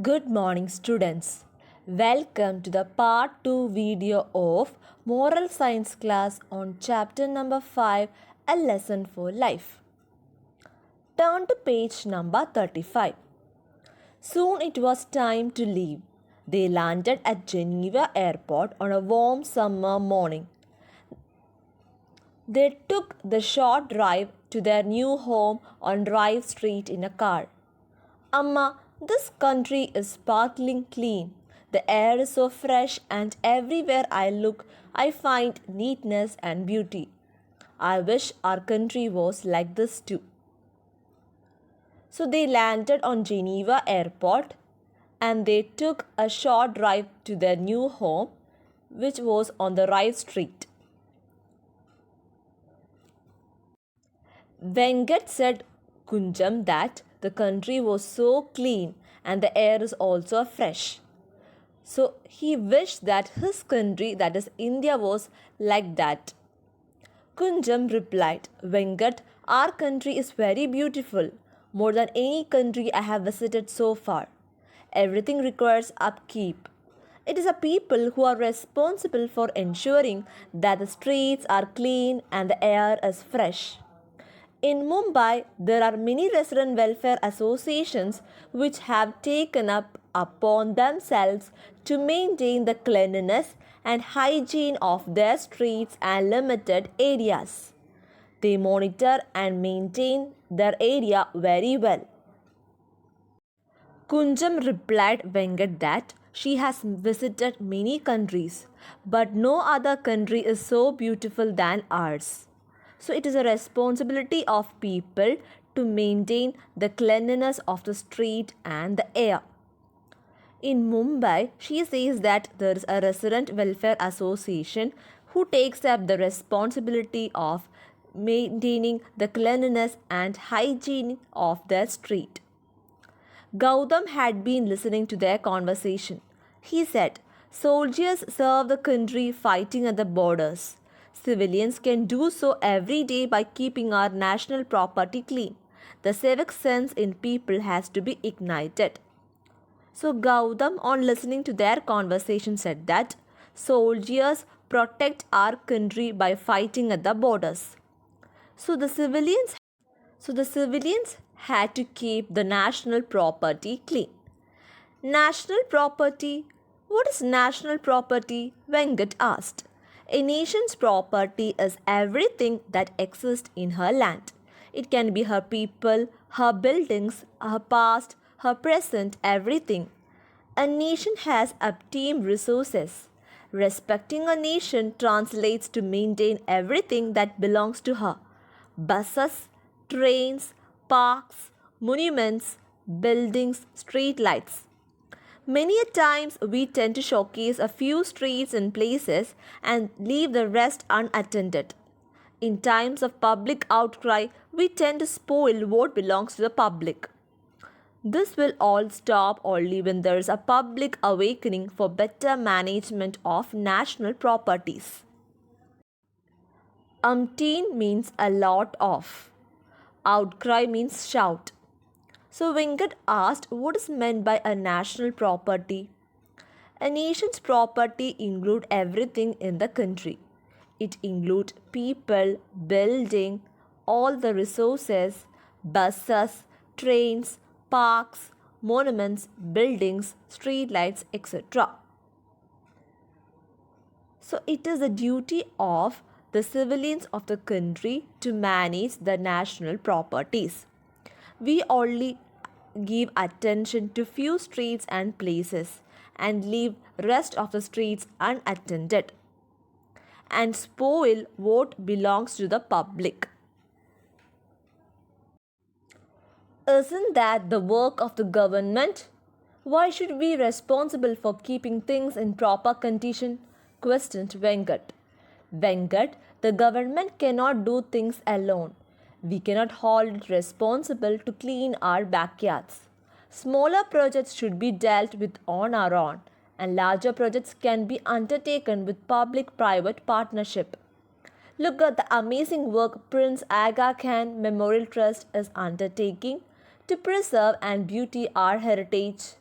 Good morning, students. Welcome to the part 2 video of Moral Science class on chapter number 5, A Lesson for Life. Turn to page number 35. Soon it was time to leave. They landed at Geneva airport on a warm summer morning. They took the short drive to their new home on Drive Street in a car. Amma, this country is sparkling clean. The air is so fresh, and everywhere I look, I find neatness and beauty. I wish our country was like this too. So they landed on Geneva airport and they took a short drive to their new home, which was on the right street. Venkat said Kunjam that the country was so clean and the air is also fresh. So he wished that his country, that is India, was like that. Kunjam replied, Venkat, our country is very beautiful, more than any country I have visited so far. Everything requires upkeep. It is a people who are responsible for ensuring that the streets are clean and the air is fresh. In Mumbai, there are many resident welfare associations which have taken up upon themselves to maintain the cleanliness and hygiene of their streets and limited areas. They monitor and maintain their area very well. Kunjam replied Venkat that she has visited many countries, but no other country is so beautiful than ours. So it is a responsibility of people to maintain the cleanliness of the street and the air. In Mumbai, she says that there is a resident welfare association who takes up the responsibility of maintaining the cleanliness and hygiene of their street. Gautam had been listening to their conversation. He said, Soldiers serve the country fighting at the borders. Civilians can do so every day by keeping our national property clean. The civic sense in people has to be ignited. So Gautam, on listening to their conversation, said that soldiers protect our country by fighting at the borders. So the civilians had to keep the national property clean. National property? What is national property? Venkat asked. A nation's property is everything that exists in her land. It can be her people, her buildings, her past, her present, everything. A nation has obtained resources. Respecting a nation translates to maintain everything that belongs to her. Buses, trains, parks, monuments, buildings, street lights. Many a times we tend to showcase a few streets and places and leave the rest unattended. In times of public outcry, we tend to spoil what belongs to the public. This will all stop only when there is a public awakening for better management of national properties. Means a lot of. Outcry means shout. So Venkat asked what is meant by a national property. A nation's property includes everything in the country. It includes people, building, all the resources, buses, trains, parks, monuments, buildings, street lights, etc. So it is the duty of the civilians of the country to manage the national properties. We only give attention to few streets and places and leave rest of the streets unattended and spoil what belongs to the public. Isn't that the work of the government? Why should we be responsible for keeping things in proper condition? Questioned Venkat. Venkat, the government cannot do things alone. We cannot hold it responsible to clean our backyards. Smaller projects should be dealt with on our own, and larger projects can be undertaken with public-private partnership. Look at the amazing work Prince Aga Khan Memorial Trust is undertaking to preserve and beauty our heritage.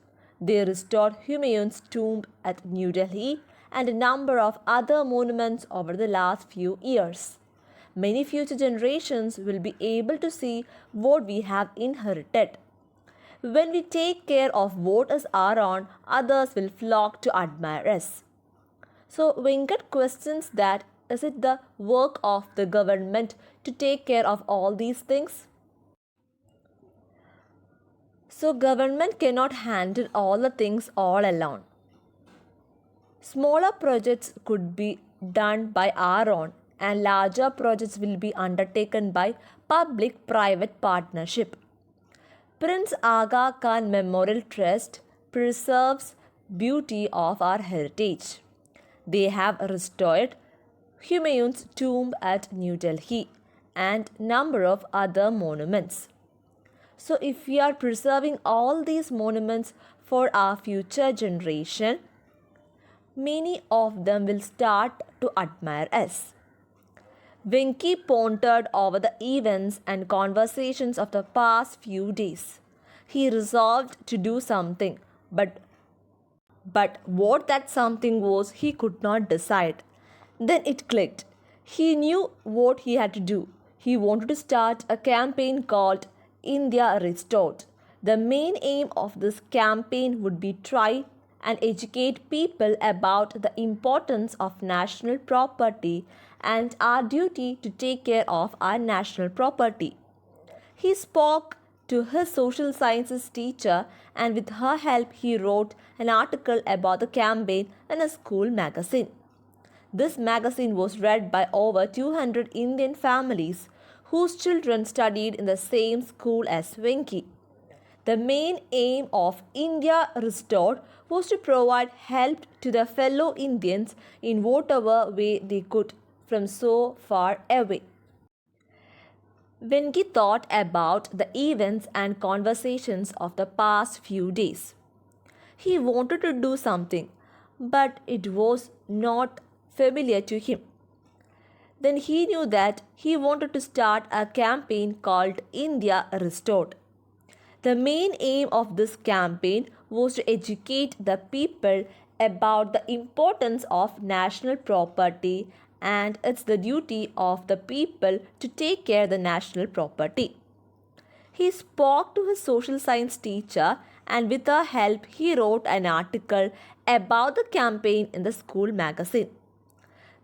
They restored Humayun's tomb at New Delhi and a number of other monuments over the last few years. Many future generations will be able to see what we have inherited. When we take care of what is our own, others will flock to admire us. So Venkat questions that is it the work of the government to take care of all these things? So government cannot handle all the things all alone. Smaller projects could be done by our own and larger projects will be undertaken by public-private partnership. Prince Aga Khan Memorial Trust preserves beauty of our heritage. They have restored Humayun's tomb at New Delhi and number of other monuments. So if we are preserving all these monuments for our future generation, many of them will start to admire us. Venki pondered over the events and conversations of the past few days. He resolved to do something, but what that something was, he could not decide. Then it clicked. He knew what he had to do. He wanted to start a campaign called India Restored. The main aim of this campaign would be try and educate people about the importance of national property and our duty to take care of our national property. He spoke to his social sciences teacher, and with her help, he wrote an article about the campaign in a school magazine. This magazine was read by over 200 Indian families whose children studied in the same school as Venki. The main aim of India Restored was to provide help to their fellow Indians in whatever way they could from so far away. Venki thought about the events and conversations of the past few days. He wanted to do something, but it was not familiar to him. Then he knew that he wanted to start a campaign called India Restored. The main aim of this campaign was to educate the people about the importance of national property, and it's the duty of the people to take care of the national property. He spoke to his social science teacher, and with her help he wrote an article about the campaign in the school magazine.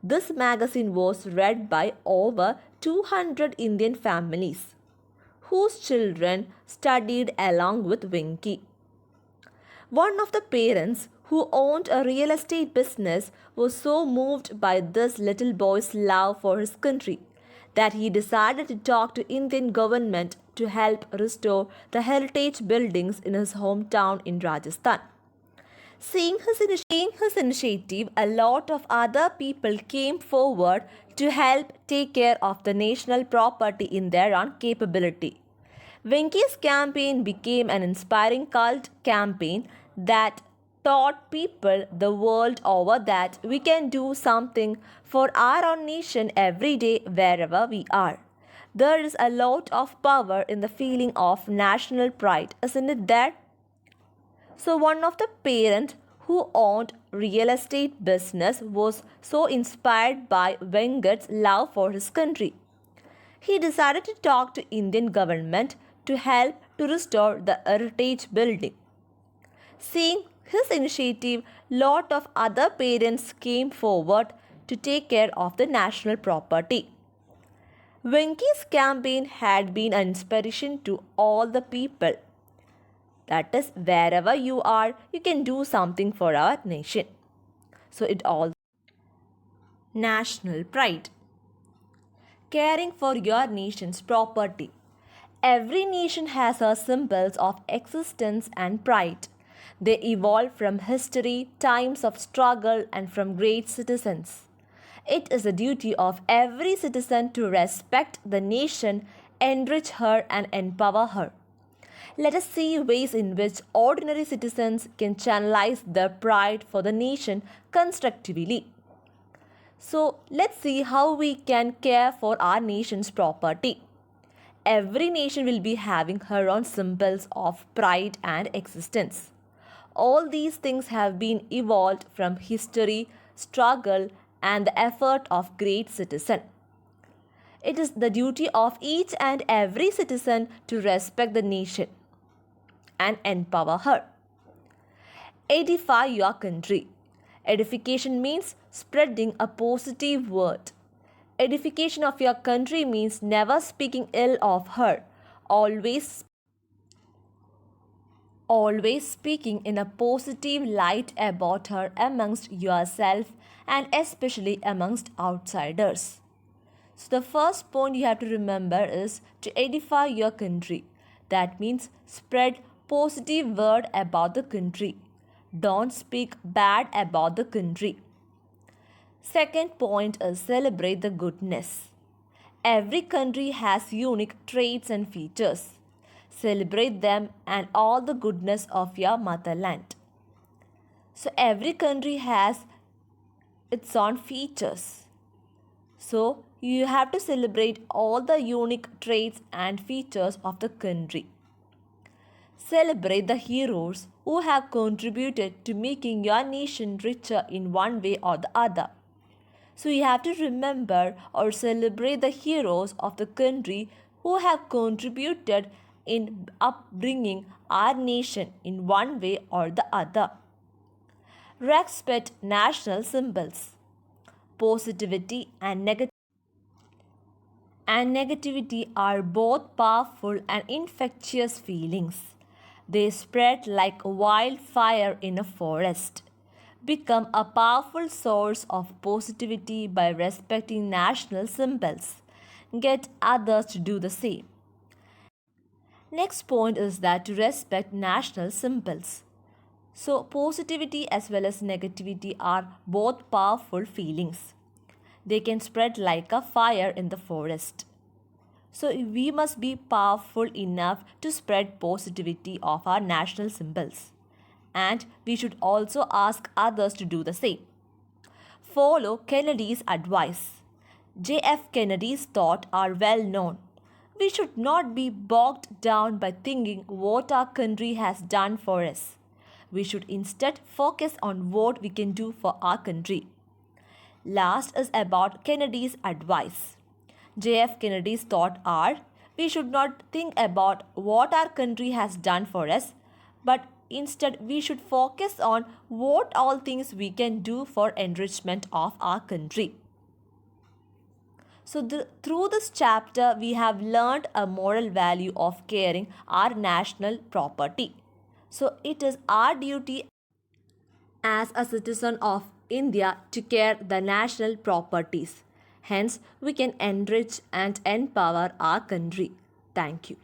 This magazine was read by over 200 Indian families whose children studied along with Venki. One of the parents who owned a real estate business was so moved by this little boy's love for his country that he decided to talk to Indian government to help restore the heritage buildings in his hometown in Rajasthan. Seeing his initiative, a lot of other people came forward to help take care of the national property in their own capability. Venki's campaign became an inspiring cult campaign that taught people the world over that we can do something for our own nation every day wherever we are. There is a lot of power in the feeling of national pride, isn't it there? So one of the parents who owned real estate business was so inspired by Venkat's love for his country. He decided to talk to Indian government to help to restore the heritage building. Seeing his initiative, lot of other parents came forward to take care of the national property. Venki's campaign had been an inspiration to all the people. That is, wherever you are, you can do something for our nation. So it all national pride. Caring for your nation's property. Every nation has her symbols of existence and pride. They evolved from history, times of struggle, and from great citizens. It is the duty of every citizen to respect the nation, enrich her, and empower her. Let us see ways in which ordinary citizens can channelize their pride for the nation constructively. So, let's see how we can care for our nation's property. Every nation will be having her own symbols of pride and existence. All these things have been evolved from history, struggle, and the effort of great citizen. It is the duty of each and every citizen to respect the nation and empower her. Edify your country. Edification means spreading a positive word. Edification of your country means never speaking ill of her, always speaking in a positive light about her amongst yourself and especially amongst outsiders. So the first point you have to remember is to edify your country. That means spread positive word about the country. Don't speak bad about the country. Second point is celebrate the goodness. Every country has unique traits and features. Celebrate them and all the goodness of your motherland. So every country has its own features. So you have to celebrate all the unique traits and features of the country. Celebrate the heroes who have contributed to making your nation richer in one way or the other. So you have to remember or celebrate the heroes of the country who have contributed in upbringing our nation in one way or the other. Respect national symbols. Positivity and negativity are both powerful and infectious feelings. They spread like wildfire in a forest. Become a powerful source of positivity by respecting national symbols. Get others to do the same. Next point is that to respect national symbols. So, positivity as well as negativity are both powerful feelings. They can spread like a fire in the forest. So, we must be powerful enough to spread positivity of our national symbols. And we should also ask others to do the same. Follow Kennedy's advice. J.F. Kennedy's thoughts are well known. We should not be bogged down by thinking what our country has done for us. We should instead focus on what we can do for our country. Last is about Kennedy's advice. J.F. Kennedy's thoughts are we should not think about what our country has done for us, but instead we should focus on what all things we can do for enrichment of our country. So through this chapter, we have learned a moral value of caring our national property. So it is our duty as a citizen of India to care the national properties. Hence, we can enrich and empower our country. Thank you.